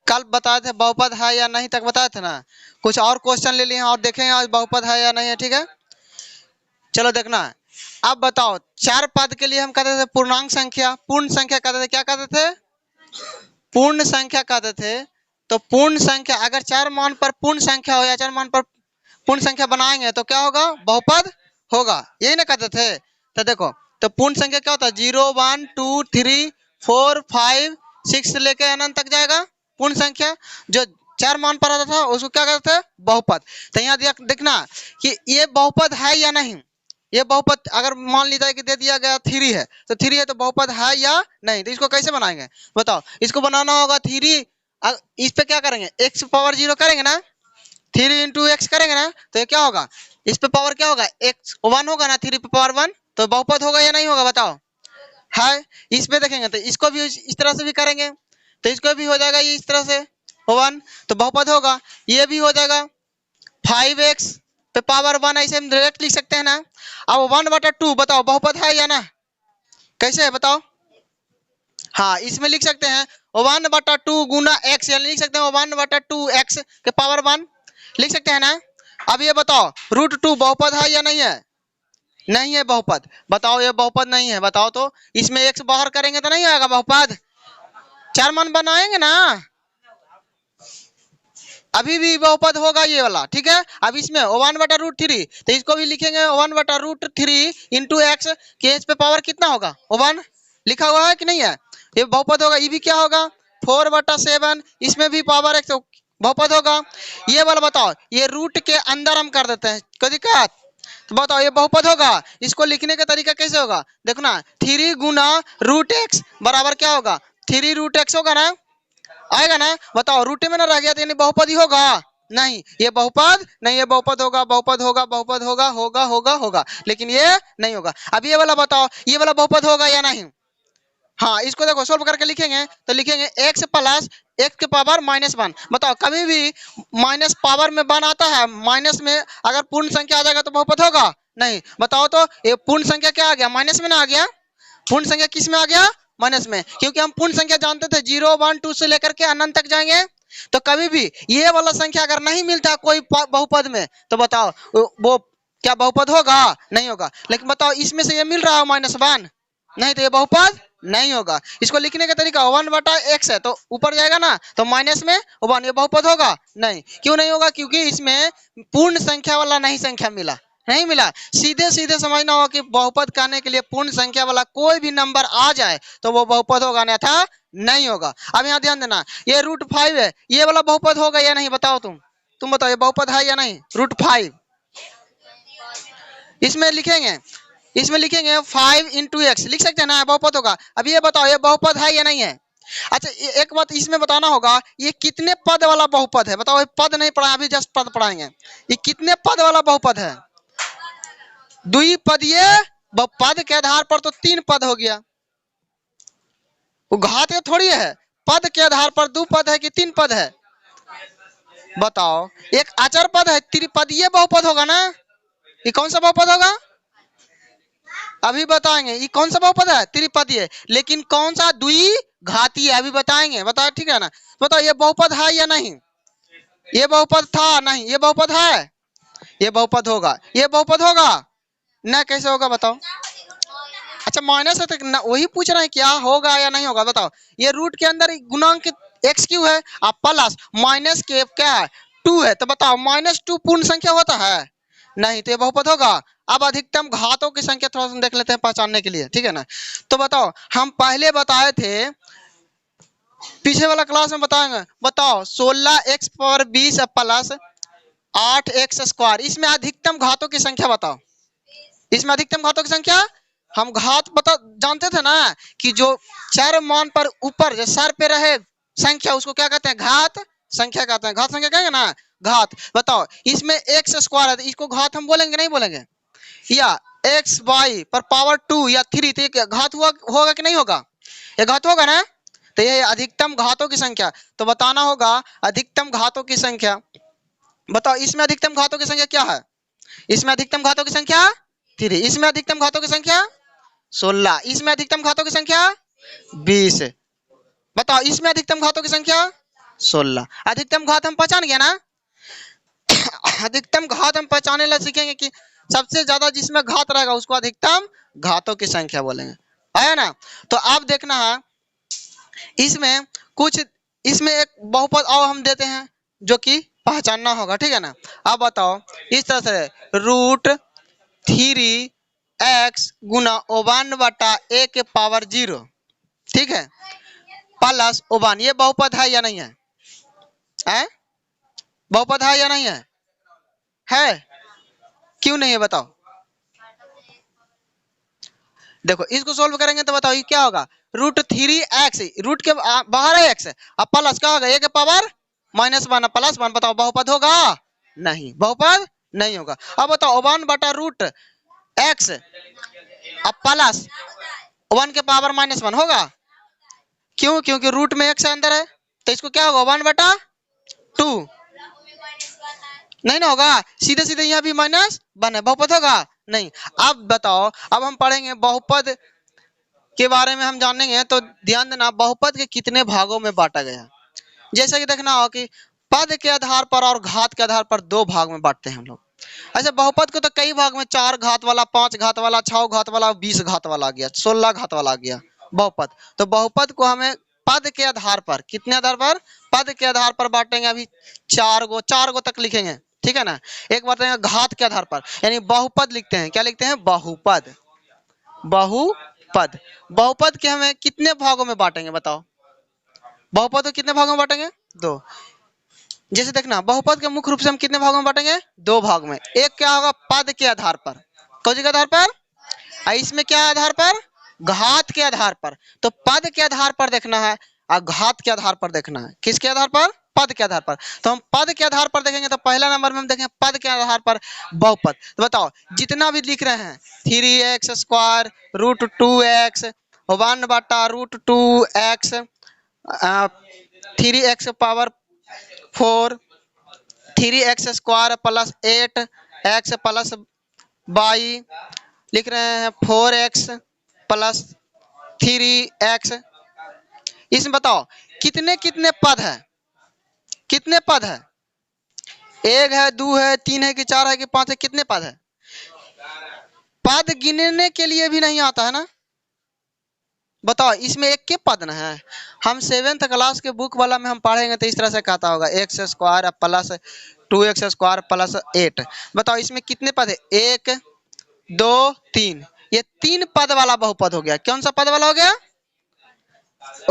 कल बताए थे बहुपद है या नहीं तक बताए थे ना। कुछ और क्वेश्चन ले लिए और देखेंगे आज बहुपद है या नहीं है। ठीक है, चलो देखना। अब बताओ, चार पद के लिए हम कहते थे पूर्णांक संख्या, पूर्ण संख्या कहते थे। क्या कहते थे? पूर्ण संख्या कहते थे। तो पूर्ण संख्या अगर चार मान पर पूर्ण संख्या हो या चार मान पर पूर्ण संख्या बनाएंगे तो क्या होगा? बहुपद होगा, यही ना कहते थे। तो देखो, तो पूर्ण संख्या क्या होता है? 0 1 2 3 4 5 6 से लेकर अनंत तक जाएगा पूर्ण संख्या। जो चार मान पर आता था उसको क्या कहते थे? बहुपद। तो यहाँ देखना कि ये बहुपद है या नहीं। ये बहुपद अगर मान लीजिए कि दे दिया गया 3 है, तो 3 है तो बहुपद है या नहीं। तो इसको कैसे बनाएंगे बताओ? इसको बनाना होगा 3, इस पे क्या करेंगे? x पावर 0 करेंगे ना, 3 इंटू एक्स करेंगे ना, तो ये क्या होगा? इस पे पावर क्या होगा? x 1 होगा ना, 3 पे पावर 1, तो बहुपद होगा या नहीं होगा बताओ? है। इस पे देखेंगे तो इसको भी इस तरह से भी करेंगे, तो इसको भी हो जाएगा ये इस तरह से 1, तो बहुपद होगा। ये भी हो जाएगा 5x पे पावर 1, ऐसे हम डायरेक्ट लिख सकते हैं ना। अब 1/2 बताओ बहुपद है या ना? कैसे है बताओ? हाँ, इसमें लिख सकते हैं 1/2 गुना x, यानी लिख सकते हैं 1/2 x के पावर 1 लिख सकते हैं ना। अब ये बताओ √2 बहुपद है या नहीं है? नहीं है बहुपद। बताओ ये बहुपद नहीं है, बताओ तो। इसमें x बाहर करेंगे तो नहीं आएगा बहुपद। चार मान बनाएंगे ना, अभी भी बहुपद होगा ये वाला। ठीक है, अब इसमें 1/√3, तो इसको भी लिखेंगे 1/√3 इंटू एक्स के एच पे पावर कितना होगा? 1 लिखा हुआ है कि नहीं है? ये बहुपद होगा। ये भी क्या होगा? 4/7, इसमें भी पावर एक्स बहुपद होगा। ये वाला बताओ, ये रूट के अंदर हम कर देते हैं, कोई दिक्कत? तो बताओ ये बहुपद होगा। इसको लिखने का तरीका कैसे होगा? देखो ना, 3 गुना √x बराबर क्या होगा? 3√x होगा ना, आएगा ना। बताओ रूटे में ना रह गया तो यानी बहुपद ही होगा? नहीं, ये बहुपद नहीं, ये बहुपद होगा, बहुपद होगा, बहुपद होगा, होगा होगा होगा, लेकिन ये नहीं होगा। अब ये वाला बताओ, ये वाला बहुपद होगा या नहीं? हाँ, इसको देखो सोल्व करके लिखेंगे तो लिखेंगे x प्लस x के पावर -1। बताओ कभी भी माइनस पावर में 1 आता है, माइनस में अगर पूर्ण संख्या आ जाएगा तो बहुपद होगा? नहीं। बताओ तो ये पूर्ण संख्या क्या आ गया? माइनस में ना आ गया। पूर्ण संख्या किस में आ गया? माइनस में, क्योंकि हम पूर्ण संख्या जानते थे 0 1 2 से लेकर के अनंत तक जाएंगे। तो कभी भी ये वाला संख्या अगर नहीं मिलता कोई बहुपद में, तो बताओ वो क्या बहुपद होगा? नहीं होगा। लेकिन बताओ इसमें से ये मिल रहा है -1, नहीं, तो ये बहुपद नहीं होगा। इसको लिखने का तरीका 1/x है तो ऊपर जाएगा ना, तो माइनस में 1, ये बहुपद होगा? नहीं। क्यों नहीं होगा? क्योंकि इसमें पूर्ण संख्या वाला नहीं संख्या मिला, नहीं मिला। सीधे सीधे समझना होगा कि बहुपद कहने के लिए पूर्ण संख्या वाला कोई भी नंबर आ जाए तो वो बहुपद होगा, अन्यथा नहीं होगा। अब यहाँ ध्यान देना, ये √5 है, ये वाला बहुपद होगा या नहीं बताओ? तुम बताओ ये बहुपद है या नहीं? √5 इसमें लिखेंगे, इसमें लिखेंगे 5 इंटू एक्स, लिख सकते हैं ना, बहुपद होगा। अब ये बताओ ये बहुपद है या नहीं है? अच्छा, एक बात इसमें बताना होगा, ये कितने पद वाला बहुपद है? बताओ, पद नहीं पढ़ा, अभी जस्ट पद पढ़ाएंगे। ये कितने पद वाला बहुपद है? द्विपदीय पद के आधार पर तो 3 पद हो गया। वो घातीय थोड़ी है, पद के आधार पर 2 पद है कि 3 पद है? बताओ, एक अचर पद है, त्रिपदीय बहुपद होगा ना। ये कौन सा बहुपद होगा? अभी बताएंगे। ये कौन सा बहुपद है? त्रिपदीय। लेकिन कौन सा? द्विघातीय, अभी बताएंगे। बताओ, ठीक है ना। बताओ ये बहुपद है या नहीं? ये बहुपद था नहीं, ये बहुपद है, ये बहुपद होगा, ये बहुपद होगा ना। कैसे होगा बताओ? अच्छा, माइनस है तो वही पूछ रहे हैं क्या होगा या नहीं होगा। बताओ, ये रूट के अंदर गुणांक x क्यों है, अब प्लस माइनस के क्या है? 2 है, तो बताओ -2 पूर्ण संख्या होता है? नहीं, तो ये बहुपद होगा। अब अधिकतम घातों की संख्या थोड़ा सा देख लेते हैं पहचानने के लिए, ठीक है ना। तो बताओ, हम पहले बताए थे, पीछे वाला क्लास में बताएंगे। बताओ 16x पावर 20 प्लस 8x², इसमें अधिकतम घातों की संख्या बताओ। इसमें अधिकतम घातों की संख्या हम घात बता जानते थे ना, कि जो चार मान पर ऊपर जो सर पे रहे संख्या उसको क्या कहते हैं? घात संख्या कहते हैं। घात संख्या कहेंगे ना, घात। बताओ इसमें x² है, इसको घात हम बोलेंगे नहीं बोलेंगे? या xy पर पावर 2 या 3, तो घात होगा कि नहीं होगा? ये घात होगा ना। तो ये अधिकतम घातों की संख्या। तो बताना होगा अधिकतम घातों की संख्या। बताओ इसमें अधिकतम घातों की संख्या क्या है? इसमें अधिकतम घातों की संख्या 3, इसमें अधिकतम घातों की संख्या 16, इसमें अधिकतम घातों की संख्या 20। बताओ इसमें अधिकतम घातों की संख्या 16। अधिकतम घात हम पहचान गया ना। अधिकतम घात हम पहचाने ला सीखेंगे कि सबसे ज्यादा जिसमें घात रहेगा उसको अधिकतम घातों की संख्या बोलेंगे। आया ना। तो अब देखना है इसमें कुछ, इसमें एक बहुपद और हम देते हैं जो कि पहचानना होगा, ठीक है ना। अब बताओ इस तरह से √3x गुना 1/a के पावर 0, ठीक है, प्लस 1, ये बहुपद है या नहीं है? है बहुपद है या नहीं है? है, क्यों नहीं है बताओ। देखो इसको सोल्व करेंगे तो बताओ ये क्या होगा, √3x, रूट के बाहर है x, अब प्लस क्या होगा a के पावर -1 +1, बताओ बहुपद होगा? नहीं, बहुपद नहीं होगा। अब बताओ 1/√x अब प्लस 1 के पावर -1 होगा? क्यों? क्योंकि रूट में x अंदर है, तो इसको क्या होगा 1/2, नहीं ना होगा, सीधे सीधे यहाँ भी -1 है, बहुपद होगा? नहीं। अब बताओ, अब हम पढ़ेंगे बहुपद के बारे में हम जानेंगे, तो ध्यान देना बहुपद के कितने भागों में बांटा गया। जैसा कि देखना हो कि पद के आधार पर और घात के आधार पर 2 भाग में बांटते हैं हम लोग। ऐसे बहुपद को तो कई भाग में, 4 घात वाला, 5 घात वाला, 6 घात वाला, 20 घात वाला आ गया, 16 घात वाला आ गया बहुपद। तो बहुपद को हमें पद के आधार पर, कितने आधार पर? पद के आधार पर बांटेंगे। अभी 4 गो तक लिखेंगे, ठीक है ना। एक बात है घात के आधार पर, यानी बहुपद लिखते हैं, क्या लिखते हैं? बहुपद। बहुपद, बहुपद के हमें कितने भागों में बांटेंगे बताओ। बहुपद को कितने भागों में बांटेंगे? 2। जैसे देखना बहुपद के मुख्य रूप से हम कितने भागों में बांटेंगे? 2 भाग में। एक क्या होगा पद के आधार पर, कौन के आधार पर? इसमें क्या आधार पर? घात के आधार पर। तो पद के आधार पर देखना है और घात के आधार पर देखना है। किसके आधार पर? पद के आधार पर। तो हम पद के आधार पर देखेंगे, तो पहला नंबर में हम देखेंगे पद के आधार पर बहुपद। तो बताओ जितना भी लिख रहे हैं 3x² √2x 1/√2x 3x power 4 3x² + 8x + y, लिख रहे हैं 4x + 3x। इसमें बताओ कितने कितने पद है? कितने पद है? 1 है, 2 है, 3 है कि 4 है कि 5 है? कितने पद है? पद गिनने के लिए भी नहीं आता है ना। बताओ इसमें एक के पद न है। हम 7th क्लास के बुक वाला में हम पढ़ेंगे तो इस तरह से कहता होगा x² + 2x² + 8। बताओ इसमें कितने पद है? 1 2 3, ये 3 पद वाला बहुपद हो गया। कौन सा पद वाला हो गया?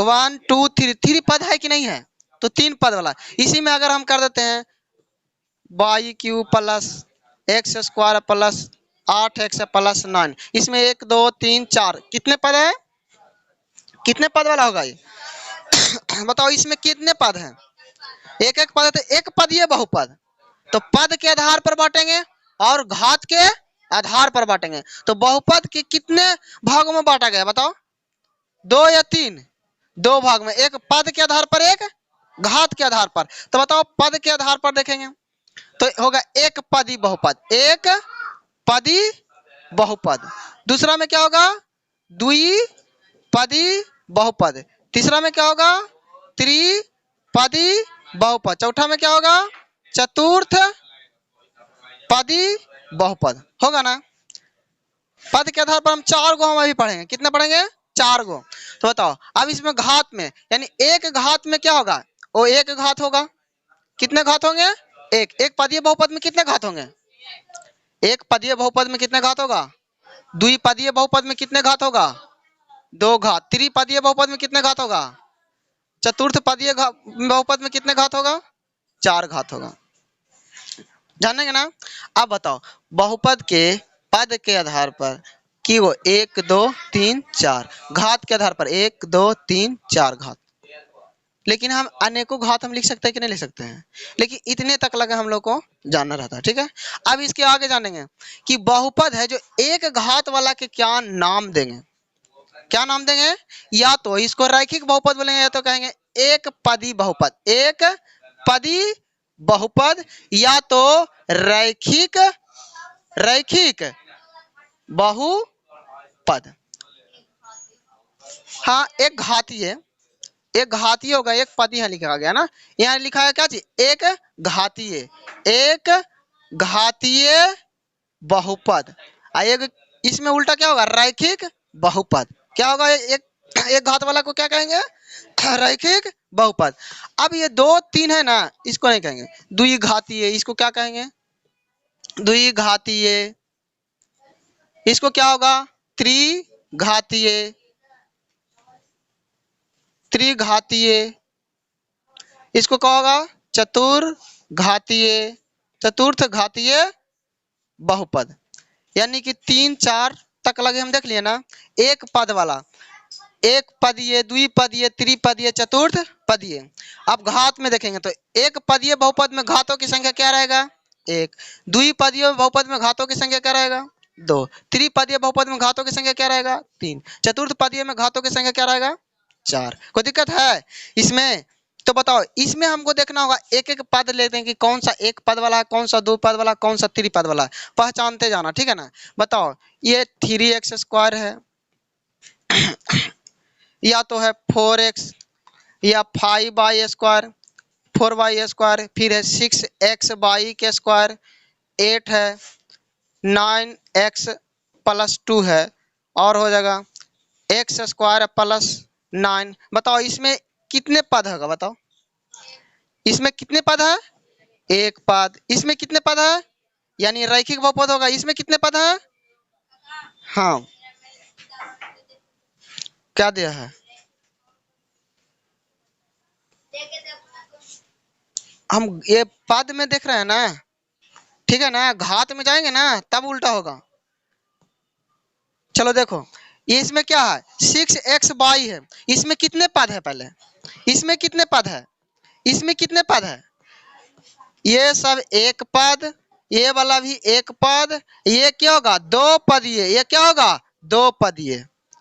1 2 3, 3 पद है कि नहीं है? तो 3 पद वाला। इसी में अगर हम कर देते हैं y³ + x² + 8x + 9, इसमें 1 2 3 4 कितने पद है? कितने पद वाला होगा ये? बताओ इसमें कितने पद हैं? एक एक पद है, तो एक पद ये बहुपद। तो पद के आधार पर बांटेंगे और घात के आधार पर बांटेंगे। तो बहुपद के कितने भागों में बांटा गया बताओ? 2 या 3? 2 भाग में, एक पद के आधार पर, एक घात के आधार पर। तो बताओ पद के आधार पर देखेंगे तो होगा एक पदी बहुपद, एक पदी बहुपद। दूसरा में क्या होगा? द्विपदी बहुपद। तीसरा में क्या होगा? त्रिपदी बहुपद। चौथा में क्या होगा? चतुर्थ पदी बहुपद। होगा ना। पद के आधार पर हम 4 गो हम अभी पढ़ेंगे। कितने पढ़ेंगे? 4 गो। तो बताओ अब इसमें घात में, यानी एक घात में क्या होगा? वो एक घात होगा। कितने घात होंगे? एक। एक पदीय बहुपद में कितने घात होंगे? एक पदीय बहुपद में कितने घात होगा? द्विपदीय बहुपद में कितने घात होगा? 2 घात। त्रिपदीय बहुपद में कितने घात होगा? चतुर्थ पदीय बहुपद में कितने घात होगा? 4 घात होगा। जानेंगे ना। अब बताओ बहुपद के पद के आधार पर कि वो 1 2 3 4, घात के आधार पर 1 2 3 4 घात। लेकिन हम अनेकों घात हम लिख सकते हैं कि नहीं लिख सकते हैं? लेकिन इतने तक लगे हम लोग को जानना रहता है, ठीक है। अब इसके आगे जानेंगे कि बहुपद है जो एक घात वाला के क्या नाम देंगे। क्या नाम देंगे? या तो इसको रैखिक बहुपद बोलेंगे, या तो कहेंगे एक पदी बहुपद। एक पदी बहुपद या तो रैखिक बहुपद। हाँ एक घातीय एक घातीय होगा, एक पद यहाँ लिखा गया ना, यहाँ लिखा है क्या चीज, एक घातीय, एक घातीय बहुपद। एक इसमें उल्टा क्या होगा, रैखिक बहुपद। क्या होगा, एक घात वाला को क्या कहेंगे, रैखिक बहुपद। अब ये 2 3 है ना, इसको नहीं कहेंगे द्विघातीय, इसको क्या कहेंगे, द्विघातीय। इसको क्या होगा, त्रिघातीय, त्रिघातीय। इसको क्या होगा, चतुर्घातीय, चतुर्थ घातीय बहुपद। यानी कि 3 4 तक लगे हम देख लिए ना। एक पद वाला, एक पदीय, द्विपदीय, त्रिपदीय, चतुर्थ पदीय। अब घात में देखेंगे तो एक पदीय बहुपद में घातों की संख्या क्या रहेगा, 1। द्विपदीय बहुपद में घातों की संख्या क्या रहेगा, 2। त्रिपदीय बहुपद में घातों की संख्या क्या रहेगा, 3। चतुर्थ पदीय में घातों की संख्या क्या रहेगा, 4। कोई दिक्कत है इसमें? तो बताओ, इसमें हमको देखना होगा, एक एक पद लेते हैं कि कौन सा एक पद वाला है, कौन सा 2 पद वाला, कौन सा त्रिपद वाला है, पहचानते जाना, ठीक है ना। बताओ, ये 3x² है, या तो है 4x, या 5y², 4y², फिर है 6xy², 8 है, 9x + 2 है, और हो जाएगा x² + 9। बताओ इसमें कितने पद होगा, बताओ इसमें कितने पद है, एक पद। इसमें कितने पद है, यानी रैखिक बहुपद होगा, इसमें कितने पद है, हाँ क्या दिया है, हम ये पद में देख रहे हैं ना, ठीक है ना। घात में जाएंगे ना तब उल्टा होगा। चलो देखो, ये इसमें क्या है, 6xy है, इसमें कितने पद है, पहले इसमें कितने पद है, इसमें कितने पद है, ये सब एक पद, ये वाला भी एक पद, ये क्या होगा, 2 पदीय, ये क्या होगा, 2 पदीय,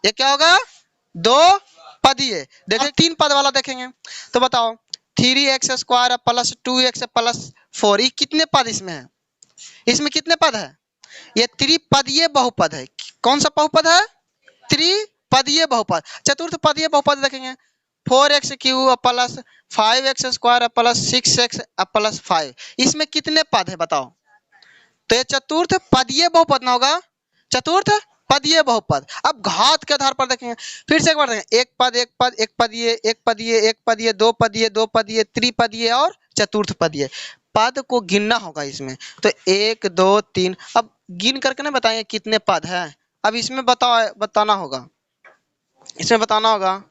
ये क्या होगा, 2 पदीय। देखो 3 पद वाला देखेंगे तो बताओ, 3x² + 2x + 4, ये कितने पद इसमें है, इसमें कितने पद है, ये त्रिपदीय बहुपद है। कौन सा बहुपद है, त्रिपदीय बहुपद। चतुर्थ पदीय बहुपद देखेंगे, 4x³ + 5x² + 6x + 5, इसमें कितने पद है बताओ। तो ये चतुर्थ पदीय बहुपद ना होगा, चतुर्थ पदीय बहुपद। अब घात के आधार पर देखेंगे, फिर से एक बार देखेंगे, एक पद एक पद, एक पदीय एक पदीय एक पदीय, 2 पदीय 2 पदीय, त्रिपदीय और चतुर्थ पदीय। पद को गिनना होगा इसमें, तो 1 2 3, अब गिन करके ना बताएंगे कितने पद है। अब इसमें बताओ, बताना होगा, इसमें बताना होगा,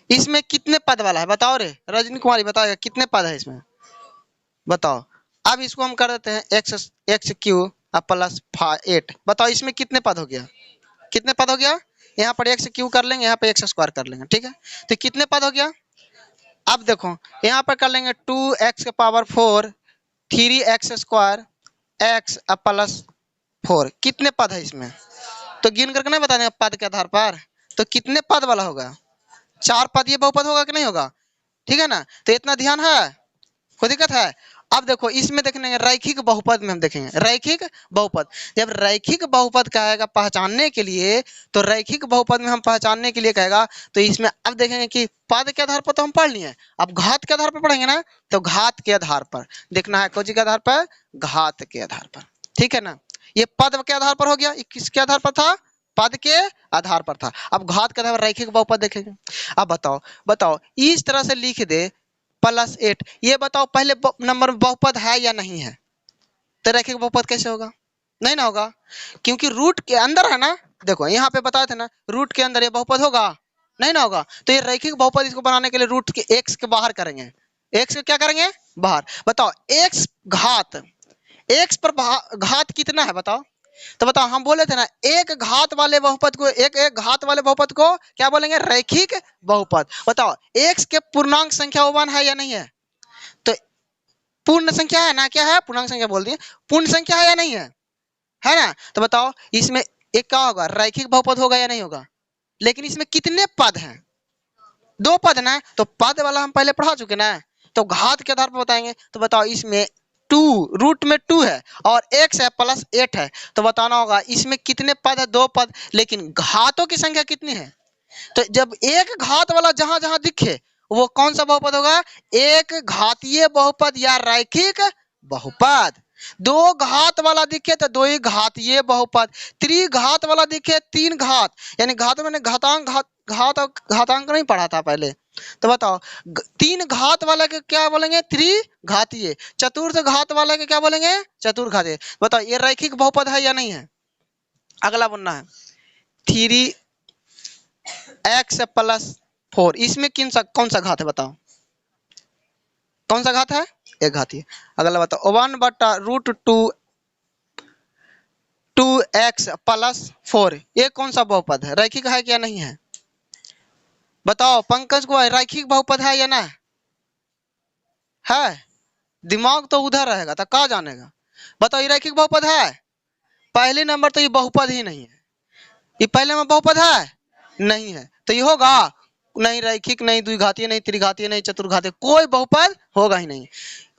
इसमें कितने पद वाला है, बताओ रे रजनी कुमारी, बताओ कितने पद है इसमें, बताओ। अब इसको हम कर देते हैं x³ + 8, बताओ इसमें कितने पद हो गया, कितने पद हो गया, यहाँ पर x³ कर लेंगे, यहाँ पे x² कर लेंगे, ठीक है। तो कितने पद हो गया। अब देखो यहाँ पर कर लेंगे 2x⁴ 3x² x + 4, कितने पद है इसमें, तो गिन करके नहीं बताने पद के आधार पर, तो कितने पद वाला होगा, 4 पदीय बहुपद होगा कि नहीं होगा, ठीक है ना। तो इतना ध्यान है, कोई दिक्कत है। अब देखो इसमें देखने रैखिक बहुपद में हम देखेंगे, रैखिक बहुपद। जब रैखिक बहुपद कहेगा पहचानने के लिए, तो रैखिक बहुपद में हम पहचानने के लिए कहेगा, तो इसमें अब देखेंगे कि पद के आधार पर तो हम पढ़ लिए, अब घात के आधार पर पढ़ेंगे ना, तो घात के आधार पर देखना है, कौन के आधार पर, घात के आधार पर, ठीक है ना। ये पद के आधार पर हो गया, किसके आधार पर था, पद के आधार पर था। अब घात के आधार पर रैखिक बहुपद देखेंगे। अब बताओ, बताओ इस तरह से लिख दे +8, ये बताओ पहले नंबर में बहुपद है या नहीं है, तो रैखिक बहुपद कैसे होगा, नहीं ना होगा, क्योंकि रूट के अंदर है ना। देखो यहाँ पे बताए थे ना, रूट के अंदर ये बहुपद होगा, नहीं ना होगा। तो ये रैखिक बहुपद, इसको बनाने के लिए रूट के x के बाहर करेंगे, x के क्या करेंगे, बाहर। बताओ x घात, x पर घात कितना है बताओ, तो बताओ हम बोले थे ना, एक घात वाले बहुपद को, एक घात वाले बहुपद को क्या बोलेंगे, रैखिक बहुपद। बताओ x के पूर्णांक संख्या 1 है या नहीं है, तो पूर्ण संख्या है ना, क्या है, पूर्णांक संख्या बोल दिए, पूर्ण संख्या है या नहीं है ना। तो बताओ इसमें एक क्या होगा, रैखिक बहुपद होगा या नहीं होगा। लेकिन इसमें कितने पद हैं, 2 पद ना, तो पद वाला हम पहले पढ़ा चुके ना, तो घात के आधार पर बताएंगे। तो बताओ इसमें 2, रूट में 2 है और x है +8 है, तो बताना होगा इसमें कितने पद है, 2 पद। लेकिन घातों की संख्या कितनी है, तो जब एक घात वाला जहां जहां दिखे वो कौन सा बहुपद होगा? एक घातीय बहुपद या रैखिक बहुपद। दो घात वाला दिखे तो दो ही घातीय बहुपद, त्रिघात वाला दिखे तीन घात, यानी घात मैंने घातांक घात और घातांक नहीं पढ़ा था पहले, तो बताओ तीन घात वाले के क्या बोलेंगे? त्रिघातीय। चतुर्थ घात वाले के क्या बोलेंगे? चतुर्घातीय। बताओ ये रैखिक बहुपद है या नहीं है? अगला बनना है 3x + 4, इसमें कौन सा घात है बताओ? कौन सा घात है? एक घातीय। अगला बताओ 1/√2 2x + 4, ये कौन सा बहुपद है? रैखिक है क्या नहीं है? बताओ पंकज को, रैखिक बहुपद है या ना है? दिमाग तो उधर रहेगा तो कहाँ जानेगा? बताओ ये रैखिक बहुपद है? पहले नंबर तो ये बहुपद ही नहीं है। ये पहले में बहुपद है? नहीं है, तो ये होगा नहीं रैखिक, नहीं द्विघातीय, नहीं त्रिघातीय, नहीं चतुर्घातीय, कोई बहुपद होगा ही नहीं।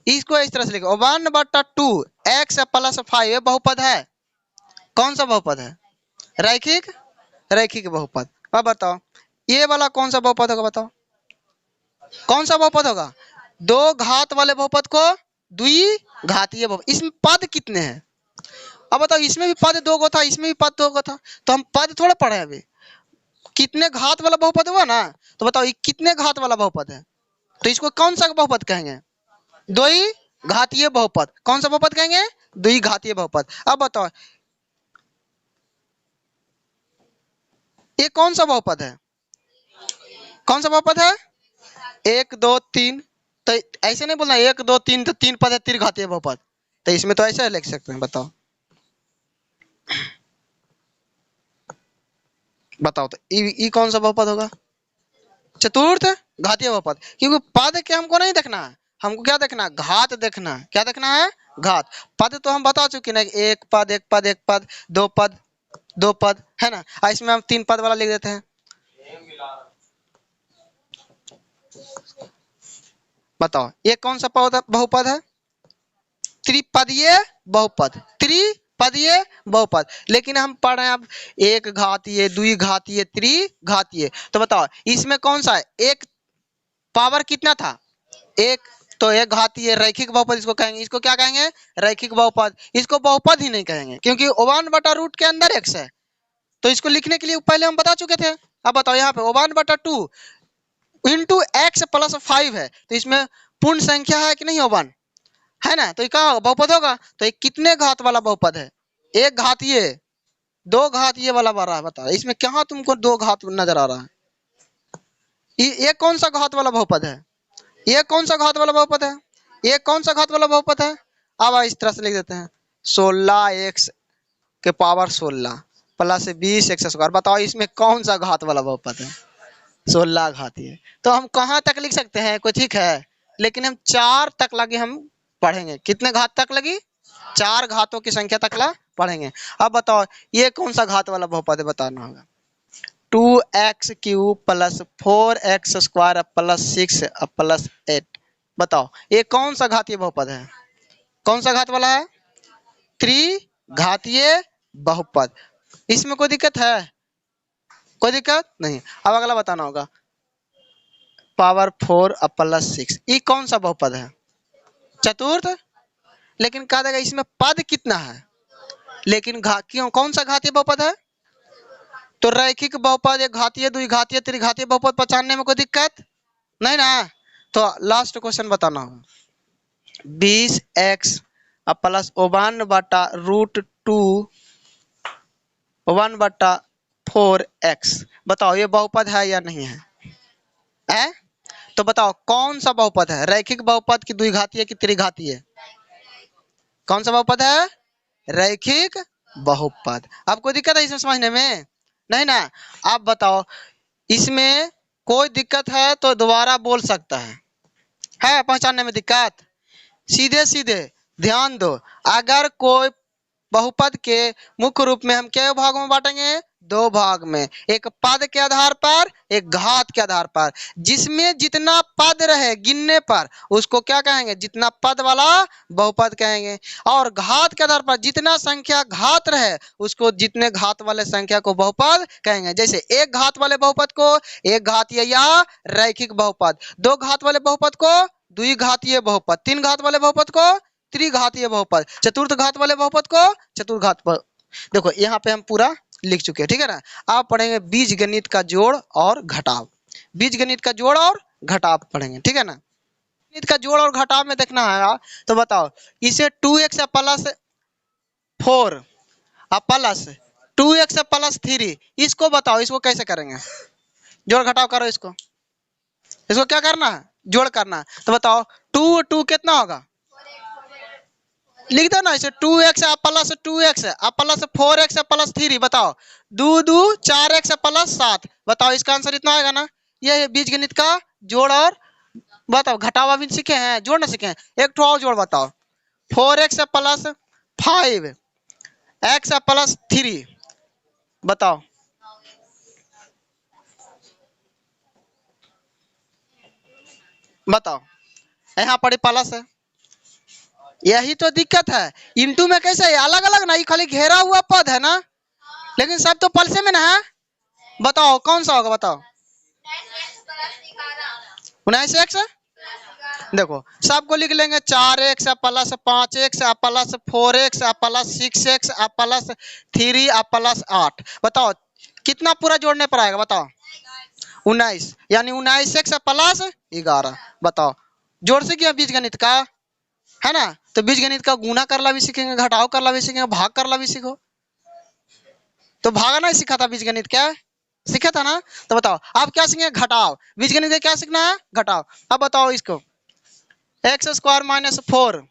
इसको इस तरह से लिखो 1/2 x + 5 बहुपद है। कौन सा बहुपद है? रैखिक, रैखिक बहुपद। अब बताओ ये वाला कौन सा बहुपद होगा? बताओ कौन सा बहुपद होगा? दो घात वाले बहुपद को द्विघातीय बहुपद। इसमें पद कितने हैं? अब बताओ इसमें भी पद दो गो था, इसमें भी पद दो गो था, तो हम पद थोड़ा पढ़े अभी। कितने घात वाला बहुपद हुआ ना, तो बताओ ये कितने घात वाला बहुपद है? तो इसको कौन सा बहुपद कहेंगे? द्विघातीय बहुपद। कौन सा बहुपद कहेंगे? द्विघातीय बहुपद। अब बताओ ये कौन सा बहुपद है? कौन सा बहुपद है? 1 2 3, तो ऐसे नहीं बोलना 1 2 3 तो तीन पद है त्रिघातीय बहुपद, तो इसमें तो ऐसे लिख सकते हैं। बताओ बताओ तो ये कौन सा बहुपद होगा? चतुर्थ घातीय बहुपद। क्योंकि पद के हमको नहीं देखना है, हमको क्या देखना है? घात देखना है। क्या देखना है? घात। पद तो हम बता चुके ना, एक पद एक पद एक पद, दो पद दो पद, है ना? इसमें हम तीन पद वाला लिख देते हैं। बताओ ये कौन सा बहुपद है? त्रिपदीय बहुपद, त्रिपदीय बहुपद। लेकिन हम पढ़ रहे हैं अब एक घातीय, द्विघातीय, त्रिघातीय। तो बताओ इसमें कौन सा है? एक पावर कितना था? एक, तो एक घातीय रैखिक बहुपद इसको कहेंगे। इसको क्या कहेंगे? रैखिक बहुपद। इसको बहुपद ही नहीं कहेंगे क्योंकि 1/√, के अंदर x है, तो इसको लिखने के लिए पहले हम बता चुके थे। अब बताओ यहाँ पे 1/2 × x + 5 है, तो इसमें पूर्ण संख्या है कि नहीं? 1 है ना, तो ये कहाँ होगा? बहुपद होगा। तो ये कितने घात वाला बहुपद है? एक घातीय, दो घातीय वाला बन रहा है। बताओ इसमें कहाँ तुमको दो घात नजर आ रहा है? ये कौन सा घात वाला बहुपद है? ये कौन सा घात वाला बहुपद है? ये कौन सा घात वाला बहुपद है? अब इस तरह से लिख देते हैं 16x के पावर 16 + 20x²। बताओ इसमें कौन सा घात वाला बहुपद है? 16 घातीय। तो हम कहाँ तक लिख सकते हैं? कोई ठीक है, लेकिन हम 4 तक लगे हम पढ़ेंगे। कितने घात तक लगी? 4 घातों की संख्या तक ला पढ़ेंगे। अब बताओ ये कौन सा घात वाला बहुपद है? बताना होगा। 2x³ + 4x² + 6 + 8। बताओ ये कौन सा घातीय बहुपद है? कौन सा घात वाला है? त्रिघातीय बहुपद। इसमें कोई दिक्कत है? कोई दिक्कत नहीं। अब अगला बताना होगा पावर 4 + 6, ये कौन सा बहुपद है? चतुर्थ। लेकिन कहा देगा इसमें पद कितना है? लेकिन क्यों कौन सा घातीय बहुपद है? तो रैखिक बहुपद, एक घातीय, द्विघातीय, त्रिघातीय बहुपद पहचानने में कोई दिक्कत नहीं ना। तो लास्ट क्वेश्चन बताना होगा 20x + 1/√2 1/4x। बताओ ये बहुपद है या नहीं है? तो बताओ कौन सा बहुपद है? रैखिक बहुपद की द्विघातीय की त्रिघातीय? कौन सा बहुपद है? रैखिक बहुपद। अब कोई दिक्कत है इसमें समझने में? नहीं ना। अब बताओ इसमें कोई दिक्कत है तो दोबारा बोल सकता है पहचानने में दिक्कत? सीधे सीधे ध्यान दो, अगर कोई बहुपद के मुख्य रूप में हम क्या भागों में बांटेंगे? दो भाग में, एक पद के आधार पर, एक घात के आधार पर। जिसमें जितना पद रहे गिनने पर उसको क्या कहेंगे, जितना पद वाला बहुपद कहेंगे। और घात के आधार पर जितना संख्या घात रहे उसको जितने घात वाले संख्या को बहुपद कहेंगे। जैसे एक घात वाले बहुपद को एक घातीय या रैखिक बहुपद, दो घात वाले बहुपद को द्विघातीय बहुपद, तीन घात वाले बहुपद को त्रिघातीय बहुपद, चतुर्थ घात वाले बहुपद को चतुर्घात बहुपद। देखो यहाँ पे हम पूरा लिख चुके हैं, ठीक है ना। आप पढ़ेंगे बीज गणित का जोड़ और घटाव, बीज गणित का जोड़ और घटाव पढ़ेंगे, ठीक है ना। गणित का जोड़ और घटाव में देखना है तो बताओ, इसे 2x plus 4 plus 2x plus 3, इसको बताओ, इसको कैसे करेंगे, जोड़ घटाव करो इसको, इसको क्या करना है, जोड़ करना है। तो बताओ 2 कितना होगा, लिख दो ना इसे, 2x plus 2x plus 4x plus 3, बताओ 2 2 4x प्लस 7, बताओ इसका आंसर इतना आएगा ना। ये है बीज गणित का जोड़ और बताओ घटाव अभी सीखे हैं, जोड़ ना सीखे हैं। एक ठो और जोड़ बताओ, 4x प्लस 5 x प्लस 3, बताओ बताओ, यहाँ पर प्लस है, यही तो दिक्कत है। इंटू में कैसे है, अलग अलग ना, ये खाली घेरा हुआ पद है ना, लेकिन सब तो पलसे में ना है। बताओ कौन सा होगा, बताओ 19x, देखो सबको लिख लेंगे, 4x plus 5x plus 4x plus 6x plus 3 plus 8, बताओ कितना पूरा जोड़ने पर आएगा, बताओ 19, यानी 19x प्लस 11। बताओ जोड़ से क्या बीज गणित का है ना, तो बीज गणित का गुना करला भी सीखेंगे, घटाव करला भी सीखेंगे, भाग करला भी सीखो। तो भागा नहीं सीखा था बीज गणित, क्या सीखा था ना। तो बताओ आप क्या सीखेंगे, घटाव। बीज गणित में क्या सीखना है, घटाव। अब बताओ इसको, x स्क्वायर माइनस 4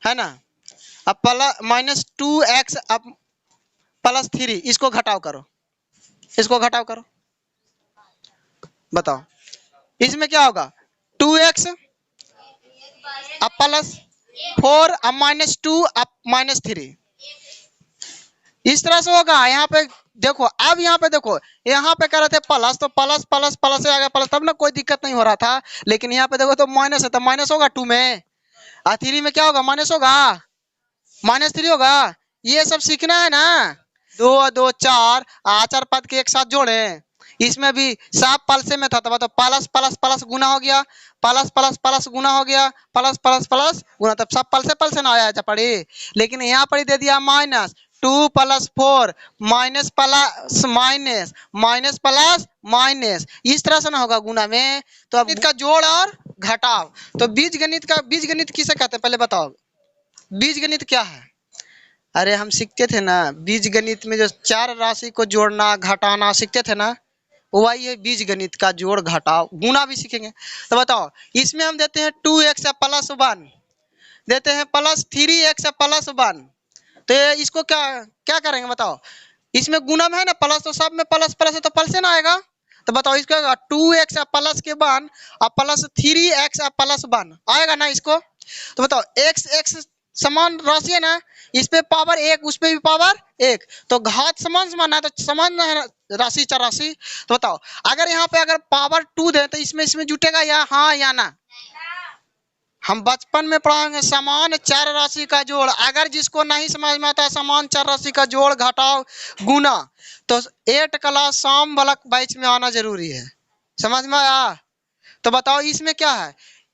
है ना, अब प्लस माइनस 2x प्लस 3, इसको घटाव करो, इसको घटाव करो, बताओ इसमें क्या होगा, 2x अब प्लस 4 अब माइनस 2 अब माइनस 3, इस तरह से होगा। यहाँ पे देखो, अब यहाँ पे देखो, यहाँ पे कर रहे थे प्लस, तो प्लस प्लस प्लस से आ गया प्लस, तब ना कोई दिक्कत नहीं हो रहा था। लेकिन यहाँ पे देखो तो माइनस है, तो माइनस होगा 2 में, और 3 में क्या होगा, माइनस होगा, माइनस 3 होगा। ये सब सीखना है ना। 2 2 4 4 पद के एक साथ जोड़े, इसमें भी साफ पलसे में था, तो बताओ प्लस प्लस प्लस गुना हो गया, प्लस प्लस प्लस गुना हो गया, प्लस प्लस प्लस गुना, तब सब पलसे पलसे ना आया पड़ी। लेकिन यहाँ पर ही दे दिया minus 2 plus 4 minus plus minus minus plus minus, इस तरह से ना होगा गुना में। तो अब इसका जोड़ और घटाव, तो बीज गणित किसे कहते हैं, पहले बताओ बीज गणित क्या है। अरे हम सीखते थे ना बीज गणित में, जो चार राशि को जोड़ना घटाना सीखते थे ना, वही है बीज गणित का जोड़ घटाव, गुना भी सीखेंगे। तो बताओ इसमें हम देते हैं 2x प्लस 1, देते हैं प्लस 3x प्लस 1, तो इसको क्या क्या करेंगे, बताओ इसमें गुना में है ना प्लस, तो सब में प्लस प्लस है, तो प्लस से ना आएगा। तो बताओ इसको 2x प्लस के 1 और प्लस 3x प्लस 1 आएगा ना इसको। तो बताओ x x समान राशि है ना, इस पे पावर 1 उस पे भी पावर 1, तो घात समान समान है, तो समान है राशि चार राशि। तो बताओ अगर यहाँ पे अगर पावर 2 दे तो इसमें जुटेगा या हाँ या ना। हम बचपन में पढ़ाएंगे समान चार राशि का जोड़, अगर जिसको नहीं समझ में आता समान चार राशि का जोड़ घटाव गुना, तो 8 क्लास शाम वाला बैच में आना जरूरी है, समझ में आया। तो बताओ इसमें क्या है,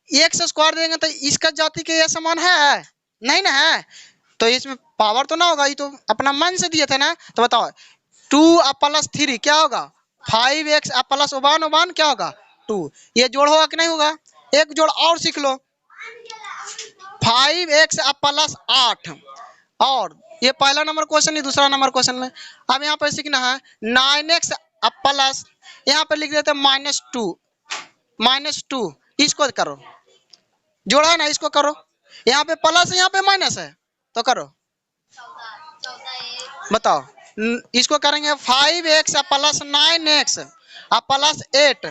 x स्क्वायर देंगे तो इसका जाति के ये समान है नहीं ना है, तो इसमें पावर तो ना होगा, ये तो अपना मन से दिए थे ना। तो बताओ 2 प्लस 3 क्या होगा, 5x प्लस 1 क्या होगा 2, ये जोड़ होगा कि नहीं होगा। एक जोड़ और सीख लो, 5x प्लस 8, और ये पहला नंबर क्वेश्चन, नहीं दूसरा नंबर क्वेश्चन में। अब यहाँ पर सीखना है 9x प्लस, यहाँ पर लिख देते हैं -2, इसको करो, जोड़ा है ना इसको करो, यहाँ पे प्लस है यहाँ पे माइनस है, तो करो बताओ इसको करेंगे 5x प्लस 9x प्लस 8।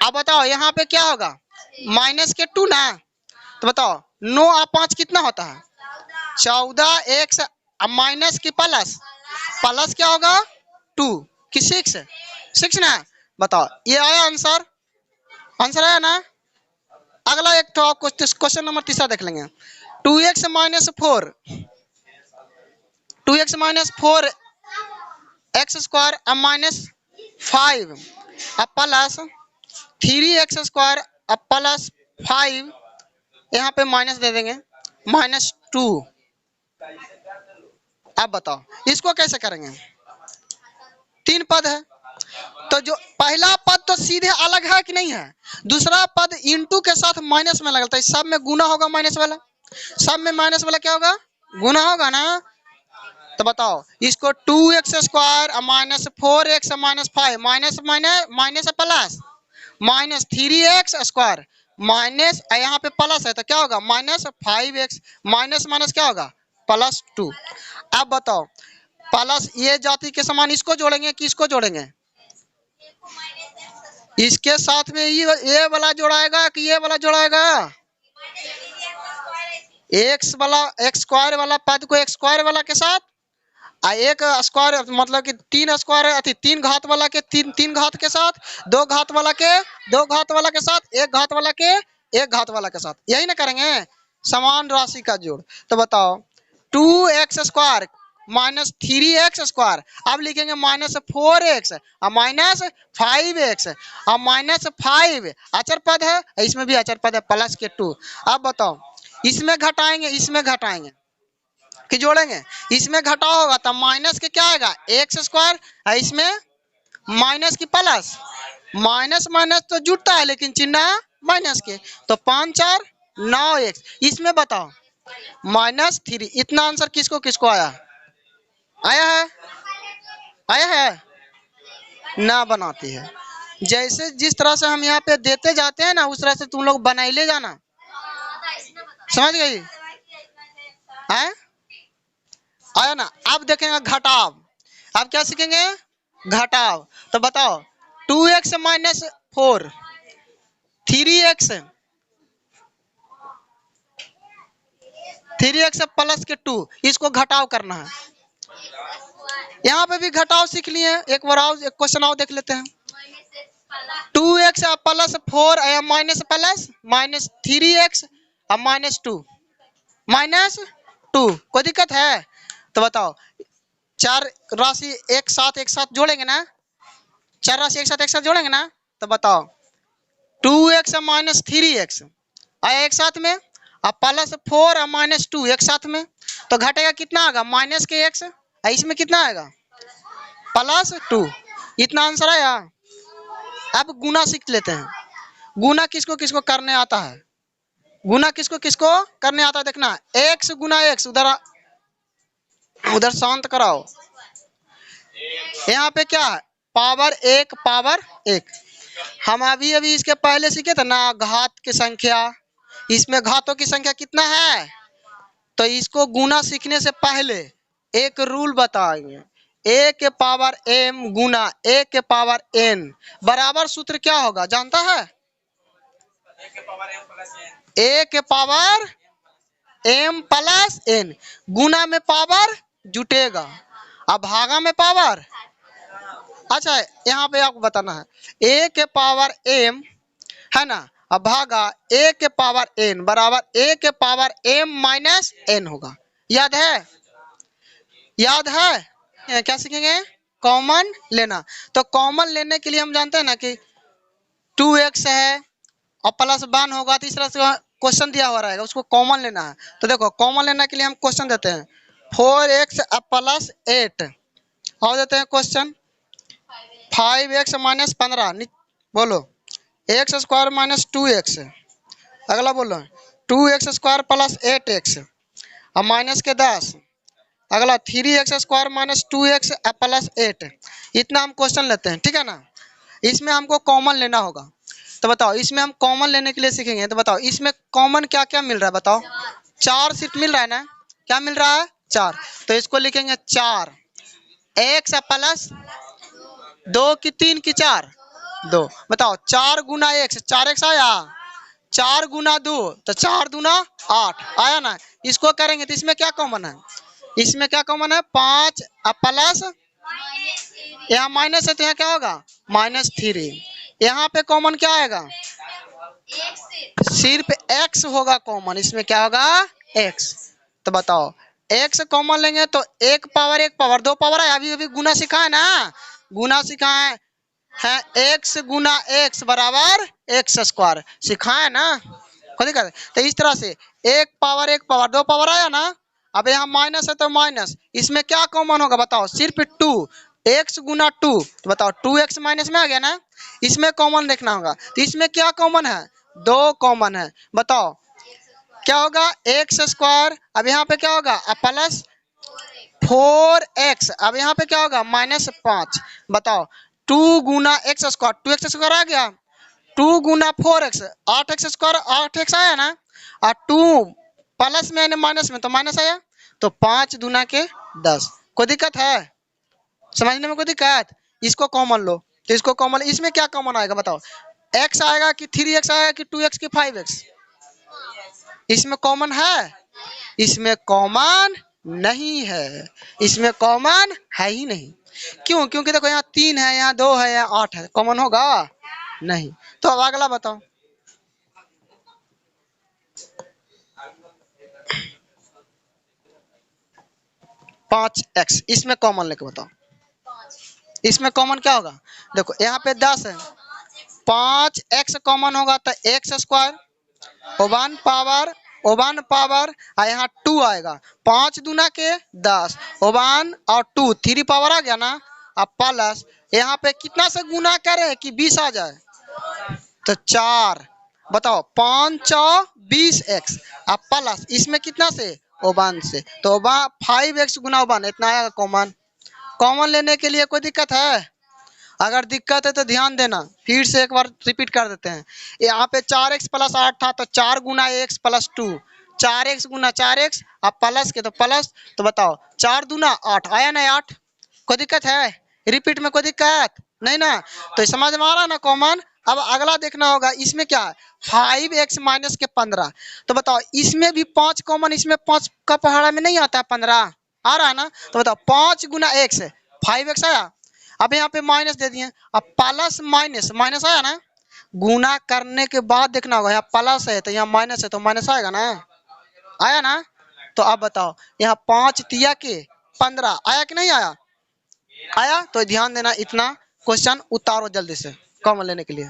अब बताओ यहाँ पे क्या होगा, माइनस के 2 ना, तो बताओ 9 और 5 कितना होता है 14x माइनस की प्लस प्लस क्या होगा 2 कि 6 ना। बताओ ये आया आंसर, आंसर आया ना। अगला एक तो आपको क्वेश्चन नंबर तीसरा देख लेंगे। 2x minus 4, 2x minus 4 x square अब माइनस 5 अब प्लस 3x स्क्वायर अब प्लस 5, यहाँ पे माइनस दे देंगे माइनस 2। अब बताओ इसको कैसे करेंगे, 3 पद है तो जो पहला पद तो सीधे अलग है कि नहीं है, दूसरा पद इंटू के साथ माइनस में लगता है, सब में गुना होगा माइनस वाला, सब में माइनस वाला क्या होगा गुना होगा ना। तो बताओ इसको 2x square minus 4x minus 5 minus minus minus plus minus 3x square minus यहाँ पे प्लस है तो क्या होगा माइनस 5x माइनस माइनस क्या होगा प्लस 2। अब बताओ प्लस ये जाति के समान इसको जोड़ेंगे कि इसको जोड़ेंगे, इसके साथ में ये वाला जोड़ाएगा कि ये वाला जोड़ाएगा, एक्स वाला एक्स स्क्वायर वाला पद को एक्स स्क्वायर वाला के साथ एक स्क्वायर मतलब कि 3 स्क्वायर अथी 3 घात वाला के 3 घात के साथ, 2 घात वाला के 2 घात वाला के साथ, 1 घात वाला के 1 घात वाला के साथ, यही ना करेंगे समान राशि का जोड़। तो बताओ 2x square minus 3x square, अब लिखेंगे माइनस 4x और माइनस 5x और माइनस 5 अचर पद है, इसमें भी अचर पद है प्लस के 2। अब बताओ इसमें घटाएंगे कि जोड़ेंगे, इसमें घटाव होगा तो माइनस के क्या आएगा एक्स स्क्वायर, इसमें माइनस की प्लस, माइनस माइनस तो जुटता है लेकिन चिन्ह माइनस के, तो 5 4 9x। इसमें बताओ माइनस 3, इतना आंसर किसको किसको आया है ना बनाती है। जैसे जिस तरह से हम यहाँ पे देते जाते हैं ना उस तरह से तुम लोग बनाई ले जाना, समझ गई आया ना। अब देखेंगे घटाव, अब क्या सीखेंगे घटाव। तो बताओ 2x माइनस 4 3x प्लस के 2, इसको घटाव करना है। यहाँ पे भी घटाव सीख लिए, एक बार आओ एक क्वेश्चन आओ देख लेते हैं। 2x plus 4 minus plus minus 3x minus 2 कोई दिक्कत है। तो बताओ 4 राशि एक साथ जोड़ेंगे ना, 4 राशि एक साथ जोड़ेंगे ना। तो बताओ 2x माइनस 3x आया एक साथ में और प्लस 4 और माइनस 2 एक साथ में, तो घटेगा कितना आएगा माइनस के x, इसमें कितना आएगा प्लस 2, इतना आंसर आया। अब गुना सीख लेते हैं, गुना किसको किसको करने आता है, गुना किसको किसको करने आता है देखना, x गुना x, उधर शांत कराओ। यहाँ पे क्या है पावर 1 हम अभी इसके पहले सीखे थे ना घात की संख्या, इसमें घातों की संख्या कितना है, तो इसको गुना सीखने से पहले एक रूल बताएंगे, a के पावर m गुना a के पावर n बराबर सूत्र क्या होगा जानता है, a के पावर m प्लस n, गुना में पावर जुटेगा अब भागा में पावर। अच्छा यहाँ पे आपको बताना है a के पावर m है ना, अब भागा a के पावर n बराबर a के पावर m माइनस n होगा। याद है क्या सीखेंगे कॉमन लेना। तो कॉमन लेने के लिए हम जानते हैं ना कि 2x है और प्लस 1 होगा, तो इस तरह से क्वेश्चन दिया हुआ रहेगा उसको कॉमन लेना है। तो देखो कॉमन लेने के लिए हम क्वेश्चन देते हैं 4x प्लस 8 और देते हैं क्वेश्चन 5x माइनस 15, बोलो एक्स स्क्वायर माइनस 2x, अगला बोलो 2x स्क्वायर प्लस 8x और माइनस के 10, अगला 3x square minus 2x plus 8, इतना हम क्वेश्चन लेते हैं ठीक है ना। इसमें हमको कॉमन लेना होगा, तो बताओ इसमें हम कॉमन लेने के लिए सीखेंगे। तो बताओ इसमें कॉमन क्या क्या मिल रहा है, बताओ 4 सिर्फ मिल रहा है ना, क्या मिल रहा है 4, तो इसको लिखेंगे 4 x प्लस 2 की 3 की 4 2, बताओ 4 गुना x 4x आया, 4 गुना 2 तो 4 दूना 8 आया ना। इसको करेंगे तो इसमें क्या कॉमन है, इसमें क्या कॉमन है 5 प्लस, यहाँ माइनस है तो यहाँ क्या होगा -3। यहाँ पे कॉमन क्या आएगा, सिर्फ x होगा कॉमन, इसमें क्या होगा x। तो बताओ x कॉमन लेंगे तो 1 पावर 2 पावर है, अभी अभी गुना सिखाए ना, गुना सिखाए है, x गुना x बराबर x स्क्वायर सिखाए ना, कोई दिक्कत है? तो इस तरह से 1 पावर 2 पावर आया ना। अब यहाँ माइनस है तो माइनस, इसमें क्या कॉमन होगा बताओ, सिर्फ 2, x गुना 2, तो बताओ 2x माइनस में आ गया ना, इसमें कॉमन देखना होगा। तो इसमें क्या कॉमन है, 2 कॉमन है, बताओ क्या होगा x स्क्वायर। अब यहाँ पे क्या होगा प्लस 4x, अब यहाँ पे क्या होगा -5। बताओ 2 गुना x स्क्वायर, 2x स्क्वायर आ गया, 2 गुना 4x 8x स्क्वायर, 8x आया ना, और 2 प्लस में माइनस में तो माइनस आया, तो 5 दूना के 10। कोई दिक्कत है समझने में, कोई दिक्कत? इसको कॉमन लो, तो इसको कॉमन, इसमें क्या कॉमन आएगा बताओ, x आएगा कि 3x आएगा कि 2x की 5x, इसमें कॉमन है, इसमें कॉमन नहीं है, इसमें कॉमन है ही नहीं। क्यों? क्योंकि देखो यहाँ 3 है, यहाँ 2 है, यहाँ 8 है, कॉमन होगा नहीं। तो अब अगला बताओ, पांच एक्स, इसमें कॉमन लेके बताओ, इसमें कॉमन क्या होगा, देखो यहाँ पे 10 है, 5x कॉमन होगा तो x स्क्वायर, ओवन पावर और यहाँ 2 आएगा, 5 दूना के 10, ओवन और 2 3 पावर आ गया ना, अब प्लस यहाँ पे कितना से गुना करे कि 20 आ जाए, तो 4, बताओ 5 20x, अब प्लस इसमें कितना से ओवन से, तो 5x गुना ओवन, इतना आएगा कॉमन। कॉमन लेने के लिए कोई दिक्कत है? अगर दिक्कत है तो ध्यान देना, फिर से एक बार रिपीट कर देते हैं। यहाँ पे 4x प्लस 8 था तो 4 गुना x प्लस 2, 4x गुना 4x, अब प्लस के तो प्लस, तो बताओ 4 दूना 8 आया ना 8, कोई दिक्कत है? रिपीट में कोई दिक्कत नहीं ना, तो समझ में आ रहा ना कॉमन। अब अगला देखना होगा, इसमें क्या है 5x माइनस के 15, तो बताओ इसमें भी 5 कॉमन, इसमें 5 का पहाड़ा में नहीं आता है, 15 आ रहा है ना, तो बताओ 5 गुना x 5x आया, अब यहाँ पे माइनस दे दिए, अब प्लस माइनस माइनस आया ना, गुना करने के बाद देखना होगा, यहाँ प्लस है तो यहाँ माइनस है तो माइनस आएगा ना, आया ना। तो अब बताओ यहाँ 5 तिया के 15 आया कि नहीं आया, आया। तो ध्यान देना, इतना क्वेश्चन उतारो जल्दी से कॉमन लेने के लिए।